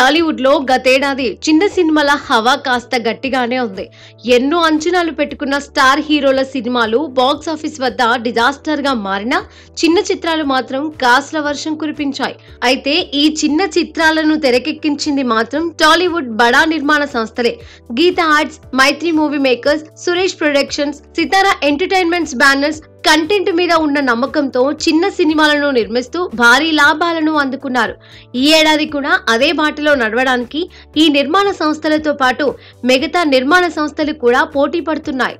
టాలీవుడ్ లో గతేడాది చిన్న సినిమాల హవా కాస్త గట్టిగానే ఉంది. ఎన్నో అంచనాలు పెట్టుకున్న స్టార్ హీరోల సినిమాలు బాక్స్ ఆఫీస్ వద్ద డిజాస్టర్ గా మారినా చిన్న చిత్రాలు మాత్రం కాస్ల వర్షం కురిపించాయి. అయితే ఈ చిన్న చిత్రాలను తెరకెక్కించింది మాత్రం టాలీవుడ్ బడా నిర్మాణ సంస్థలే. గీత ఆర్ట్స్, మైత్రి మూవీ మేకర్స్, సురేష్ ప్రొడక్షన్స్, సితారా ఎంటర్టైన్మెంట్స్ బ్యానర్స్ కంటెంట్ మీద ఉన్న నమ్మకంతో చిన్న సినిమాలను నిర్మిస్తూ భారీ లాభాలను అందుకున్నారు. ఈ ఏడాది కూడా అదే బాటలో నడవడానికి ఈ నిర్మాణ సంస్థలతో పాటు మిగతా నిర్మాణ సంస్థలు కూడా పోటీ పడుతున్నాయి.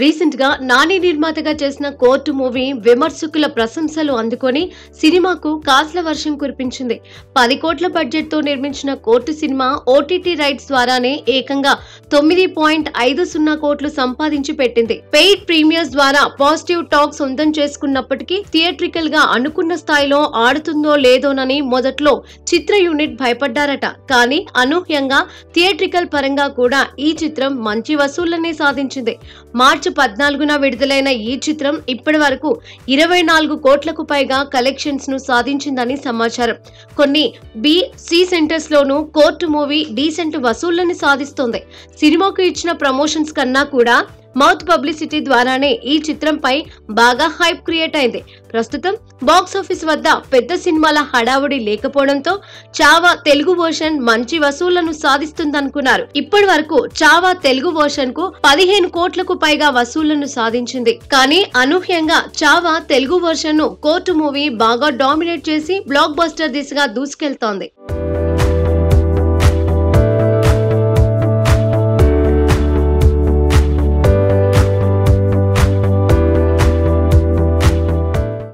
రీసెంట్ గా నాని నిర్మాతగా చేసిన కోర్టు మూవీ విమర్శకుల ప్రశంసలు అందుకొని సినిమాకు కాస్ల వర్షం కురిపించింది. 10 కోట్ల బడ్జెట్ తో నిర్మించిన కోర్టు సినిమా ఓటీటీ రైట్స్ ద్వారానే ఏకంగా 9.50 కోట్లు సంపాదించి పెట్టింది. పెయిడ్ ప్రీమియర్స్ ద్వారా పాజిటివ్ టాక్ సొంతం చేసుకున్నప్పటికీ థియేట్రికల్ గా అనుకున్న స్థాయిలో ఆడుతుందో లేదోనని మొదట్లో చిత్ర యూనిట్ భయపడ్డారట. కానీ అనూహ్యంగా థియేట్రికల్ పరంగా కూడా ఈ చిత్రం మంచి వసూళ్లనే సాధించింది. మార్చి 14న విడుదలైన ఈ చిత్రం ఇప్పటి వరకు 24 కోట్లకు పైగా కలెక్షన్స్ ను సాధించిందని సమాచారం. కొన్ని బి, సి సెంటర్స్ లోనూ కోర్టు మూవీ డీసెంట్ వసూళ్లను సాధిస్తోంది. సినిమాకు ఇచ్చిన ప్రమోషన్స్ కన్నా కూడా మౌత్ పబ్లిసిటీ ద్వారానే ఈ చిత్రంపై బాగా హైప్ క్రియేట్ అయింది. ప్రస్తుతం బాక్స్ ఆఫీస్ వద్ద పెద్ద సినిమాల హడావుడి లేకపోవడంతో చావా తెలుగు వర్షన్ మంచి వసూళ్లను సాధిస్తుందనుకున్నారు. ఇప్పటి వరకు చావా తెలుగు వర్షన్ కు 15 కోట్లకు పైగా వసూళ్లను సాధించింది. కానీ అనూహ్యంగా చావా తెలుగు వర్షన్ ను కోర్టు మూవీ బాగా డామినేట్ చేసి బ్లాక్ బస్టర్ దిశగా దూసుకెళ్తోంది.